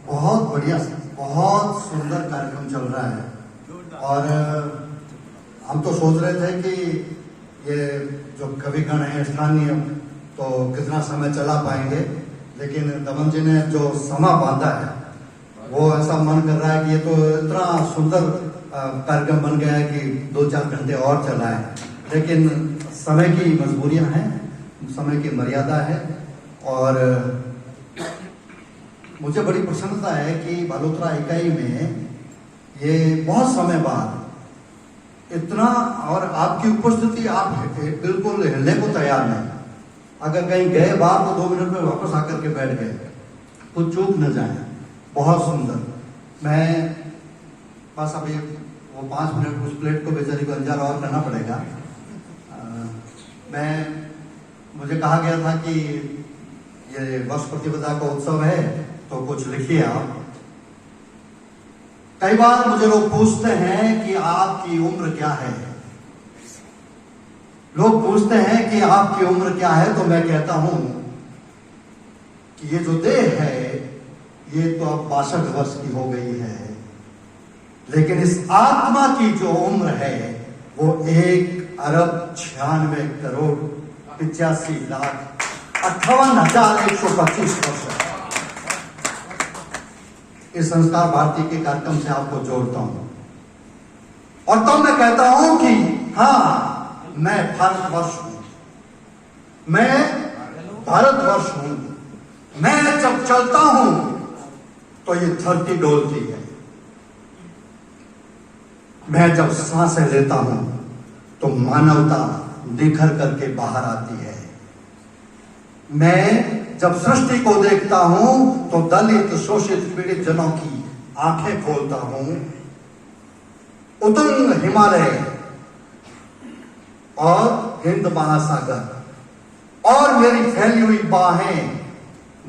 बहुत बढ़िया, बहुत सुंदर कार्यक्रम चल रहा है। और हम तो सोच रहे थे कि ये जो कविगण है स्थानीय तो कितना समय चला पाएंगे, लेकिन दमन जी ने जो समा बांधा है वो ऐसा मन कर रहा है कि ये तो इतना सुंदर कार्यक्रम बन गया है कि 2-4 घंटे और चलाएं। लेकिन समय की मजबूरियां हैं, समय की मर्यादा है। और मुझे बड़ी प्रसन्नता है कि बालोतरा इकाई में ये बहुत समय बाद इतना, और आपकी उपस्थिति, आप बिल्कुल हिलने को तैयार नहीं। अगर कहीं गए बाहर तो 2 मिनट में वापस आकर के बैठ गए, कुछ चूक न जाए। बहुत सुंदर। मैं बस अभी वो 5 मिनट उस प्लेट को बेचारी को अंजार और करना पड़ेगा। मुझे कहा गया था कि ये वर्ष प्रतिपदा का उत्सव है तो कुछ लिखिए आप। कई बार मुझे लोग पूछते हैं कि आपकी उम्र क्या है। लोग पूछते हैं कि आपकी उम्र क्या है, तो मैं कहता हूं कि ये जो देह है ये तो अब 62 वर्ष की हो गई है, लेकिन इस आत्मा की जो उम्र है वो 1,85,85,58,125 वर्ष है। इस संस्कार भारती के कार्यक्रम से आपको जोड़ता हूं और तब मैं कहता हूं कि हाँ, मैं भारतवर्ष हूं, मैं भारतवर्ष हूं। मैं जब चलता हूं तो ये धरती डोलती है। मैं जब सांसें लेता हूं तो मानवता निखर करके बाहर आती है। मैं जब सृष्टि को देखता हूं तो दलित, शोषित, पीड़ित जनों की आंखें खोलता हूं। उतुंग हिमालय और हिंद महासागर और मेरी फैली हुई बाहें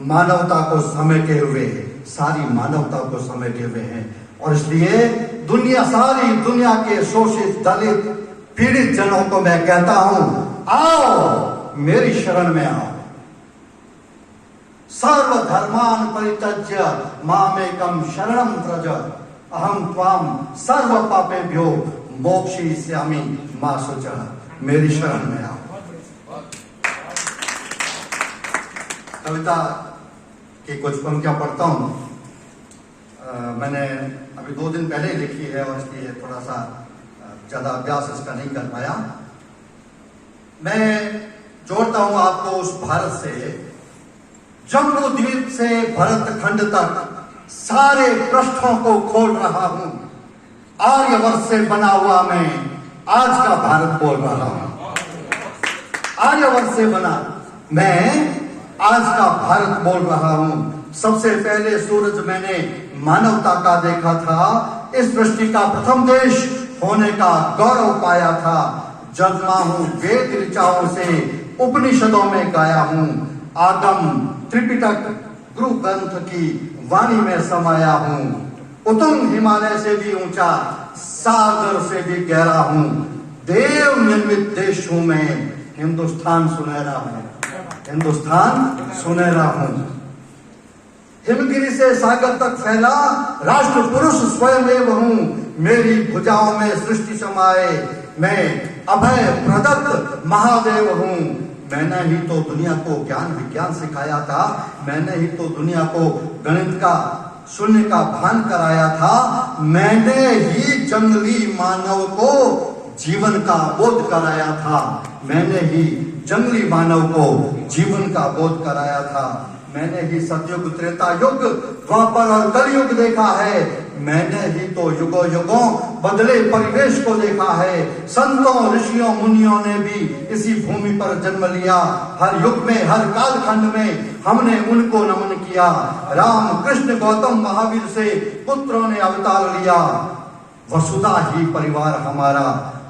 मानवता को समेटे हुए, सारी मानवता को समेटे हुए हैं। और इसलिए सारी दुनिया के शोषित, दलित, पीड़ित जनों को मैं कहता हूं, आओ मेरी शरण में आओ। सर्वधर्मान परित्यज्य मामेकं शरणं व्रज, अहं त्वां सर्व पापेभ्यो मोक्षयिष्यामि मा शुचः। मेरी शरण में आओ। कविता की कुछ पंक्तियां पढ़ता हूं। मैंने अभी 2 दिन पहले लिखी है और इसलिए थोड़ा सा ज्यादा अभ्यास इसका नहीं कर पाया। मैं जोड़ता हूं आपको उस भारत से, जम्बू द्वीप से भरत खंड तक सारे पृष्ठों को खोल रहा हूं। आर्यवर्त से बना हुआ मैं आज का भारत बोल रहा हूं। आर्यवर्त से बना मैं आज का भारत बोल रहा हूं। सबसे पहले सूरज मैंने मानवता का देखा था। इस सृष्टि का प्रथम देश होने का गौरव पाया था। जन्मा हूं वेद ऋचाओं से, उपनिषदों में गाया हूं। आगम त्रिपिटक गुरु ग्रंथ की वाणी में समाया हूं। उतुंग हिमालय से भी ऊंचा, सागर से भी गहरा हूं। देव निर्मित देश हूं मैं, हिंदुस्तान सुनहरा हूं। हिंदुस्तान सुनहरा हूं। हिमगिरी से सागर तक फैला राष्ट्र पुरुष स्वयं एव हूं। मेरी भुजाओं में सृष्टि समाये, मैं अभय प्रदत्त महादेव हूं। मैंने ही तो दुनिया को ज्ञान विज्ञान सिखाया था। मैंने ही तो दुनिया को गणित का शून्य का भान कराया था। मैंने ही जंगली मानव को जीवन का बोध कराया था। मैंने ही जंगली मानव को जीवन का बोध कराया था। मैंने ही सतयुग, त्रेता युग, द्वापर और कलयुग देखा है। मैंने ही तो युगों युगों बदले परिवेश को देखा है। संतों, ऋषियों, मुनियों ने भी इसी भूमि पर जन्म लिया। हर युग में, हर कालखंड में हमने उनको नमन किया। राम, कृष्ण, गौतम, महावीर से पुत्रों ने अवतार लिया। वसुधा ही परिवार हमारा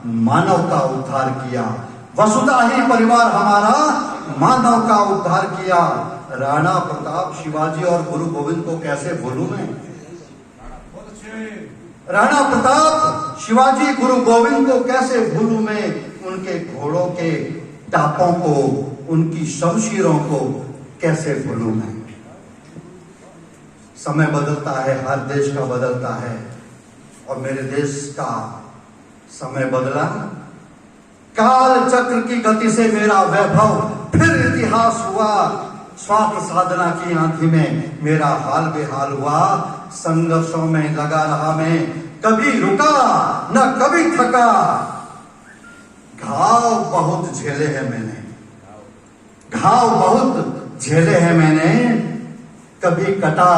मानव का उद्धार किया। वसुधा ही परिवार हमारा मानव का उद्धार किया। राणा प्रताप, शिवाजी और गुरु गोविंद को कैसे भूलूं मैं। राणा प्रताप, शिवाजी, गुरु गोविंद को कैसे भूलूं मैं। उनके घोड़ों के टापों को, उनकी शमशीरों को कैसे भूलूं मैं। समय बदलता है, हर देश का बदलता है, और मेरे देश का समय बदला। काल चक्र की गति से मेरा वैभव फिर इतिहास हुआ। स्वार्थ साधना की आंधी में मेरा हाल बेहाल हुआ। संघर्षों में लगा रहा मैं, कभी रुका न कभी थका। घाव बहुत झेले हैं मैंने, घाव बहुत झेले हैं मैंने। कभी कटा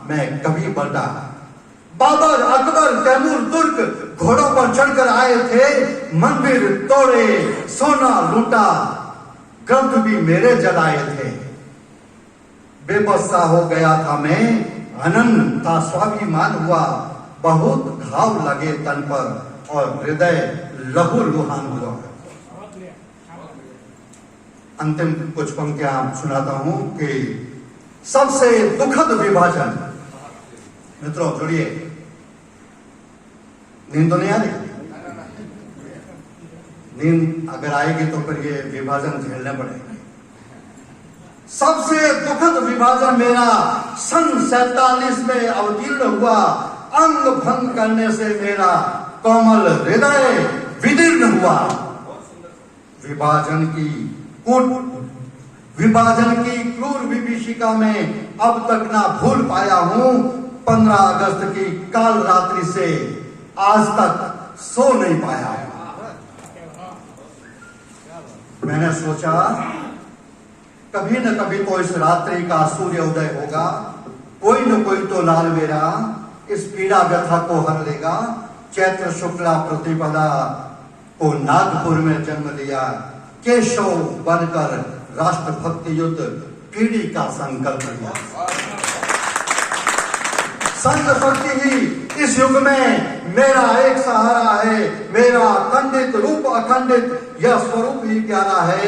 मैं कभी बटा। बाबर, अकबर, तैमूर, तुर्क घोड़ों पर चढ़कर आए थे, मंदिर तोड़े, सोना लूटा, ग्रंथ भी मेरे जलाए थे। बेबस सा हो गया था मैं, अनंत था स्वाभिमान हुआ। बहुत घाव लगे तन पर और हृदय लहू लुहान हुआ। अंतिम कुछ पंक्तियां सुनाता हूं कि सबसे दुखद विभाजन। मित्रों जुड़िए, नींद तो नहीं आ रही? नींद अगर आएगी तो फिर ये विभाजन झेलने पड़ेंगे। सबसे दुखद विभाजन मेरा सन 47 में अवतीर्ण हुआ। अंग भंग करने से मेरा कोमल हृदय विदीर्ण हुआ। विभाजन की क्रूर विभीषिका में अब तक ना भूल पाया हूं। 15 अगस्त की काल रात्रि से आज तक सो नहीं पाया। मैंने सोचा कभी न कभी तो इस रात्रि का सूर्योदय होगा, कोई न कोई तो लाल मेरा इस पीड़ा व्यथा को हर लेगा। चैत्र शुक्ला प्रतिपदा को नागपुर में जन्म लिया, केशव बनकर राष्ट्रभक्ति युद्ध पीढ़ी का संकल्प लिया। संत भक्ति ही इस युग में मेरा एक सहारा है। मेरा खंडित रूप अखंडित यह स्वरूप ही प्यारा है।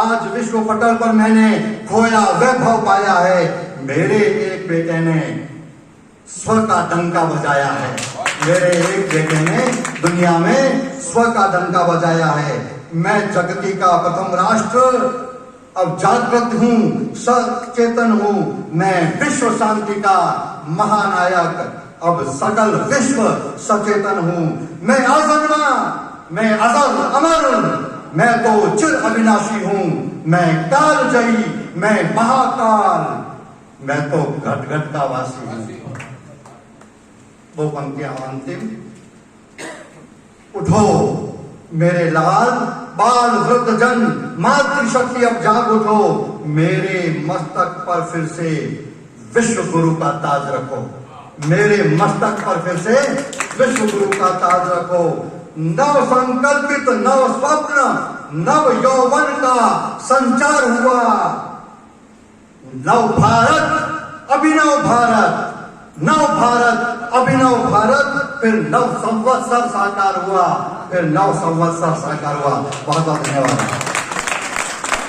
आज विश्व पटल पर मैंने खोया वैभव पाया है। मेरे एक बेटे ने स्व का डंका बजाया है। मेरे एक बेटे ने दुनिया में स्व का डंका बजाया है। मैं जगती का प्रथम राष्ट्र अब जागृत हूं, सचेतन हूं। मैं विश्व शांति का महानायक अब सकल विश्व सचेतन हूं। मैं अजन्मा, मैं अजर अमर, मैं तो चिर अविनाशी हूं। मैं काल जयी, मैं महाकाल, मैं तो घट घट का वासी हूं। वो पंक्तियां अंतिम। उठो मेरे लाल, बाल वृद्ध जन, मातृशक्ति अब जाग उठो। मेरे मस्तक पर फिर से विश्व गुरु का ताज रखो। मेरे मस्तक पर फिर से विश्व गुरु का ताज रखो। नव संकल्पित नव स्वप्न नव यौवन का संचार हुआ। नव भारत अभिनव भारत, नव भारत अभिनव भारत, फिर नव संवत्सर साकार हुआ। फिर नव संवत्सर साकार हुआ। बहुत बहुत धन्यवाद।